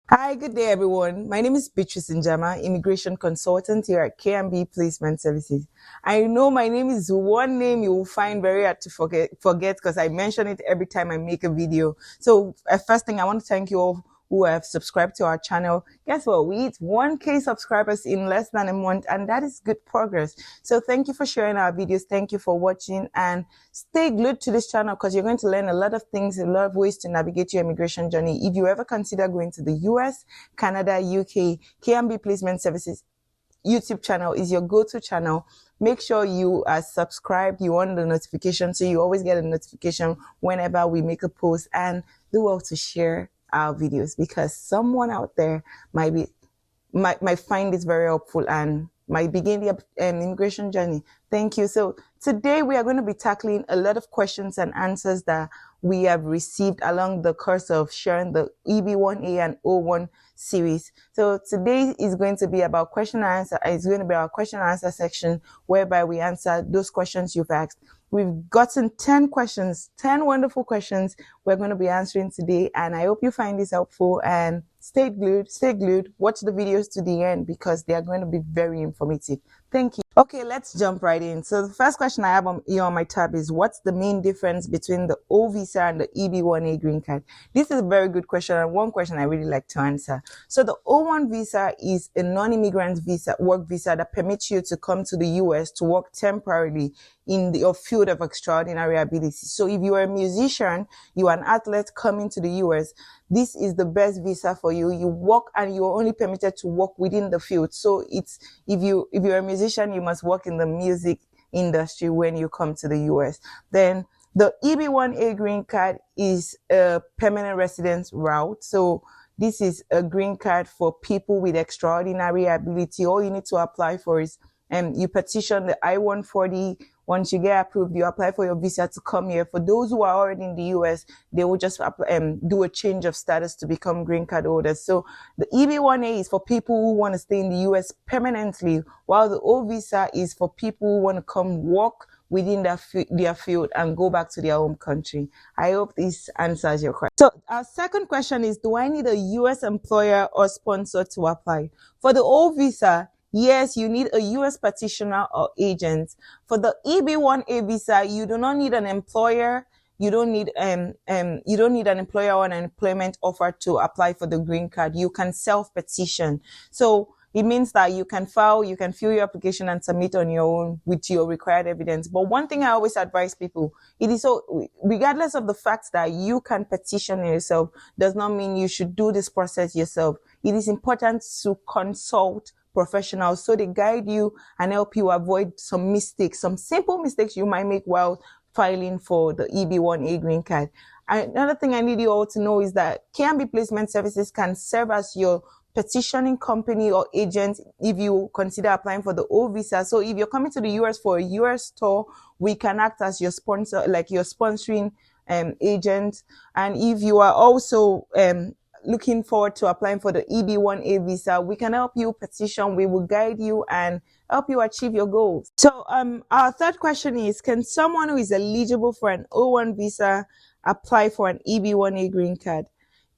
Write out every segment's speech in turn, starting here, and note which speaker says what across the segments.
Speaker 1: Hi, good day, everyone. My name is Beatrice Njama, immigration consultant here at K&B Placement Services. I know my name is one name you will find very hard to forget because I mention it every time I make a video. So, first thing, I want to thank you all who have subscribed to our channel. Guess what? We hit 1K subscribers in less than a month, and that is good progress. So, thank you for sharing our videos. Thank you for watching, and stay glued to this channel because you're going to learn a lot of things, a lot of ways to navigate your immigration journey. If you ever consider going to the US, Canada, UK, K&B Placement Services YouTube channel is your go-to channel. Make sure you are subscribed, you on the notification so you always get a notification whenever we make a post, and do well to share our videos because someone out there might find this very helpful and might begin the immigration journey. Thank you. So today we are going to be tackling a lot of questions and answers that we have received along the course of sharing the EB-1A and O-1 series. So today is going to be about question and answer. It's going to be our question and answer section whereby we answer those questions you've asked. We've gotten 10 questions, 10 wonderful questions we're going to be answering today. And I hope you find this helpful and stay glued, watch the videos to the end because they are going to be very informative. Thank you. Okay, let's jump right in. So the first question I have here on my tab is, what's the main difference between the O visa and the EB-1A green card? This is a very good question and one question I really like to answer. So the O-1 visa is a non-immigrant visa, work visa that permits you to come to the US to work temporarily in your field of extraordinary ability. So if you are a musician, you are an athlete coming to the US, this is the best visa for you. You work and you're only permitted to work within the field. So it's if you're a musician, you must work in the music industry when you come to the US. Then the EB-1A green card is a permanent residence route. So this is a green card for people with extraordinary ability. All you need to apply for is you petition the I-140. Once you get approved, you apply for your visa to come here. For those who are already in the US, they will just do a change of status to become green card holders. So the EB-1A is for people who want to stay in the US permanently, while the O visa is for people who want to come work within their field and go back to their home country. I hope this answers your question. So our second question is, do I need a US employer or sponsor to apply? For the O visa, yes, you need a US petitioner or agent. For the EB-1A visa, you do not need an employer. You don't need an employer or an employment offer to apply for the green card. You can self-petition. So it means that you can fill your application and submit on your own with your required evidence. But one thing I always advise people, it is so, regardless of the fact that you can petition yourself, does not mean you should do this process yourself. It is important to consult professionals so they guide you and help you avoid some mistakes, some simple mistakes you might make while filing for the EB-1A green card. Another thing I need you all to know is that K&B Placement Services can serve as your petitioning company or agent if you consider applying for the O visa. So if you're coming to the US for a US tour, we can act as your sponsor, like your sponsoring agent. And if you are also looking forward to applying for the EB-1A visa, we can help you petition. We will guide you and help you achieve your goals. So our third question is, can someone who is eligible for an O-1 visa apply for an EB-1A green card?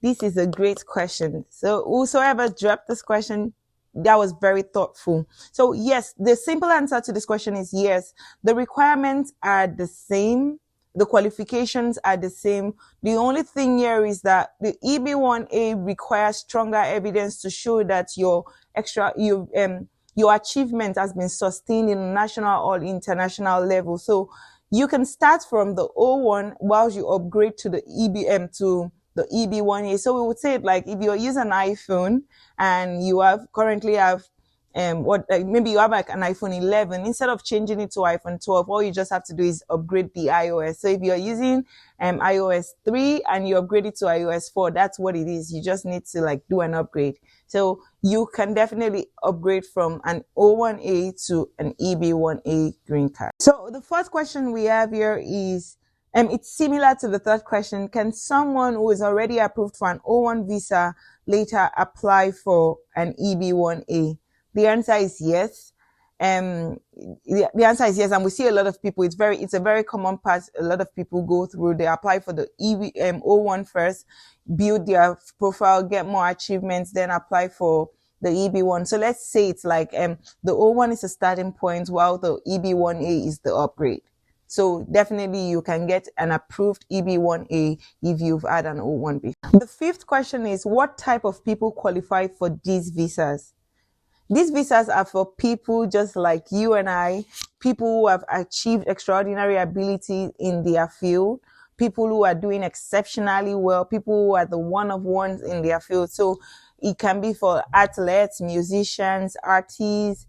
Speaker 1: This is a great question. So whosoever dropped this question, that was very thoughtful. So yes, the simple answer to this question is yes. The requirements are the same. The qualifications are the same. The only thing here is that the EB-1A requires stronger evidence to show that your achievement has been sustained in national or international level. So you can start from the O1 while you upgrade to the EB-1A. So we would say it like if you're using an iPhone and you currently have maybe you have like an iPhone 11, instead of changing it to iPhone 12, all you just have to do is upgrade the iOS. So if you're using iOS 3 and you upgrade it to iOS 4, that's what it is. You just need to like do an upgrade. So you can definitely upgrade from an O1A to an EB-1A green card. So the first question we have here is, it's similar to the third question. Can someone who is already approved for an O1 visa later apply for an EB-1A? The answer is yes. The answer is yes, and we see a lot of people. It's a very common path. A lot of people go through. They apply for the O-1 first, build their profile, get more achievements, then apply for the EB-1. So let's say it's like the O-1 is a starting point, while the EB-1A is the upgrade. So definitely you can get an approved EB-1A if you've had an O-1 before. The fifth question is, what type of people qualify for these visas? These visas are for people just like you and I, people who have achieved extraordinary ability in their field, people who are doing exceptionally well, people who are the one of ones in their field. So it can be for athletes, musicians, artists,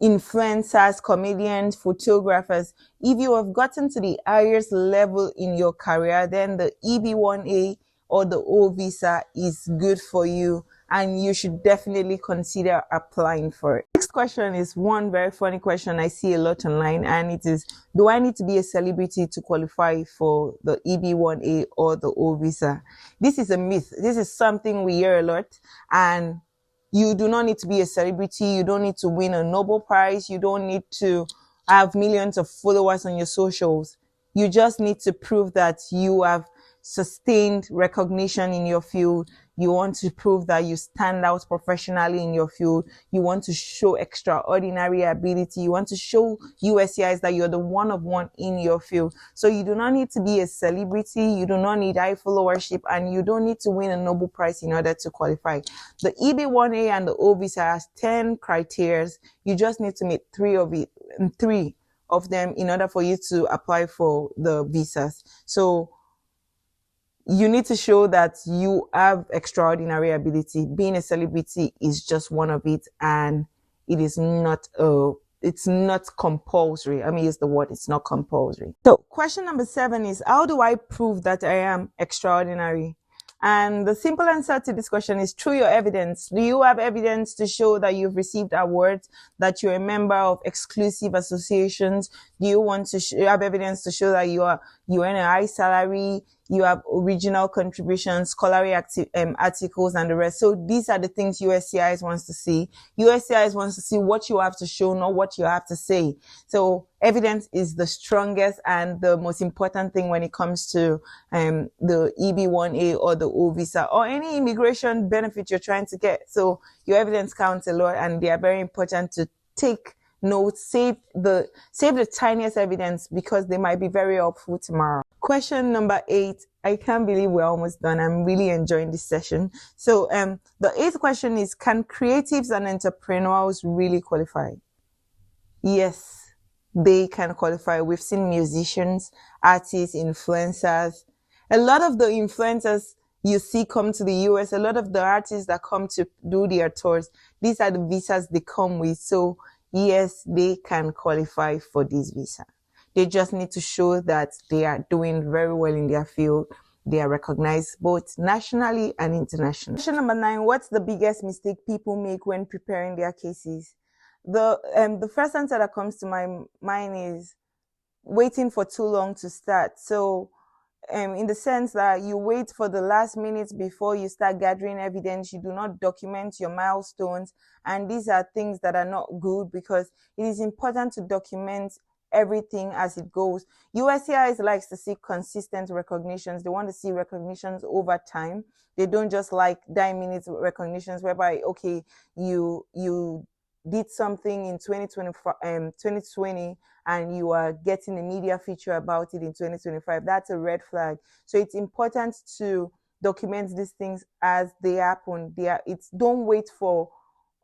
Speaker 1: influencers, comedians, photographers. If you have gotten to the highest level in your career, then the EB-1A or the O visa is good for you, and you should definitely consider applying for it. Next question is one very funny question I see a lot online, and it is, do I need to be a celebrity to qualify for the EB-1A or the O visa? This is a myth. This is something we hear a lot, and you do not need to be a celebrity. You don't need to win a Nobel Prize. You don't need to have millions of followers on your socials. You just need to prove that you have sustained recognition in your field. You want to prove that you stand out professionally in your field. You want to show extraordinary ability. You want to show USCIS that you're the one of one in your field. So you do not need to be a celebrity. You do not need high followership, and you don't need to win a Nobel Prize in order to qualify. The EB-1A and the O visa has 10 criteria. You just need to meet three of them in order for you to apply for the visas. So you need to show that you have extraordinary ability. Being a celebrity is just one of it, and it is not it's not compulsory. I mean, use the word, it's not compulsory. So question number 7 is, how do I prove that I am extraordinary? And the simple answer to this question is through your evidence. Do you have evidence to show that you've received awards, that you're a member of exclusive associations? Do you want to have evidence to show that you earn a high salary, you have original contributions, scholarly articles, and the rest? So these are the things USCIS wants to see. USCIS wants to see what you have to show, not what you have to say. So evidence is the strongest and the most important thing when it comes to the EB-1A or the O visa or any immigration benefit you're trying to get. So your evidence counts a lot, and they are very important to take notes, save the tiniest evidence, because they might be very helpful tomorrow. Question number 8. I can't believe we're almost done. I'm really enjoying this session. So the 8th question is, can creatives and entrepreneurs really qualify? Yes, they can qualify. We've seen musicians, artists, influencers. A lot of the influencers you see come to the US, a lot of the artists that come to do their tours, these are the visas they come with. So yes, they can qualify for this visa. They just need to show that they are doing very well in their field. They are recognized both nationally and internationally. Question number 9, what's the biggest mistake people make when preparing their cases? The first answer that comes to my mind is waiting for too long to start. So in the sense that you wait for the last minute before you start gathering evidence, you do not document your milestones, and these are things that are not good, because it is important to document everything as it goes. USCIS likes to see consistent recognitions. They want to see recognitions over time. They don't just like 9-minute recognitions whereby, okay, you did something in 2020 and you are getting a media feature about it in 2025. That's a red flag. So it's important to document these things as they happen. Don't wait for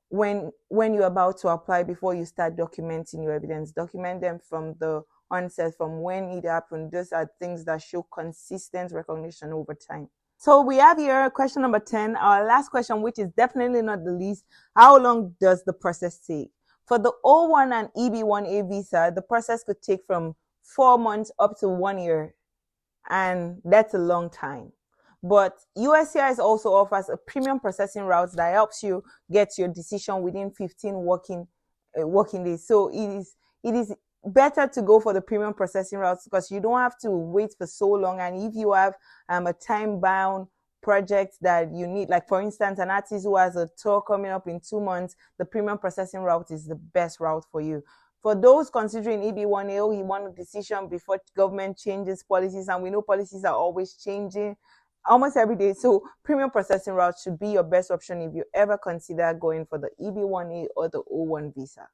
Speaker 1: when you're about to apply before you start documenting your evidence. Document them from the onset, from when it happened. Those are things that show consistent recognition over time. So we have here question number 10, our last question, which is definitely not the least. How long does the process take? For the O-1 and EB-1A visa, the process could take from 4 months up to 1 year, and that's a long time. But USCIS also offers a premium processing route that helps you get your decision within 15 working days. So it is better to go for the premium processing route, because you don't have to wait for so long. And if you have a time-bound projects that you need. Like for instance, an artist who has a tour coming up in 2 months, the premium processing route is the best route for you. For those considering EB-1A, O-1 decision before government changes policies, and we know policies are always changing almost every day. So premium processing route should be your best option if you ever consider going for the EB-1A or the O-1 visa.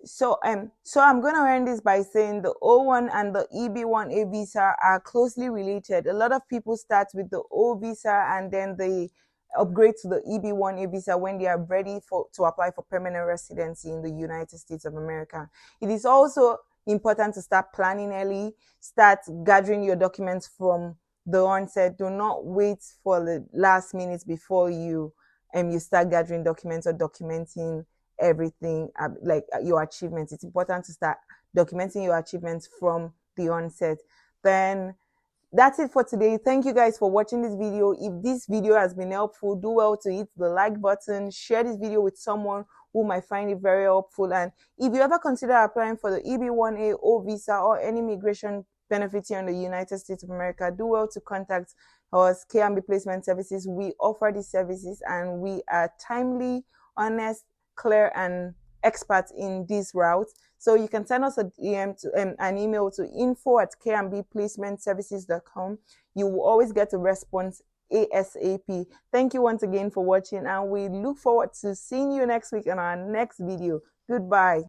Speaker 1: So I'm going to end this by saying the O-1 and the EB-1A visa are closely related. A lot of people start with the O visa and then they upgrade to the EB-1A visa when they are ready to apply for permanent residency in the United States of America. It is also important to start planning early, start gathering your documents from the onset. Do not wait for the last minute before you start gathering documents or documenting everything, like your achievements. It's important to start documenting your achievements from the onset. Then that's it for today. Thank you guys for watching this video. If this video has been helpful, do well to hit the like button, share this video with someone who might find it very helpful. And if you ever consider applying for the EB-1A O visa or any immigration benefits here in the United States of America, do well to contact us, K&B Placement Services. We offer these services and we are timely, honest, clear, and experts in this route. So you can send us a DM an email to info@kmbplacementservices.com. You will always get a response ASAP. Thank you once again for watching, and we look forward to seeing you next week in our next video. Goodbye.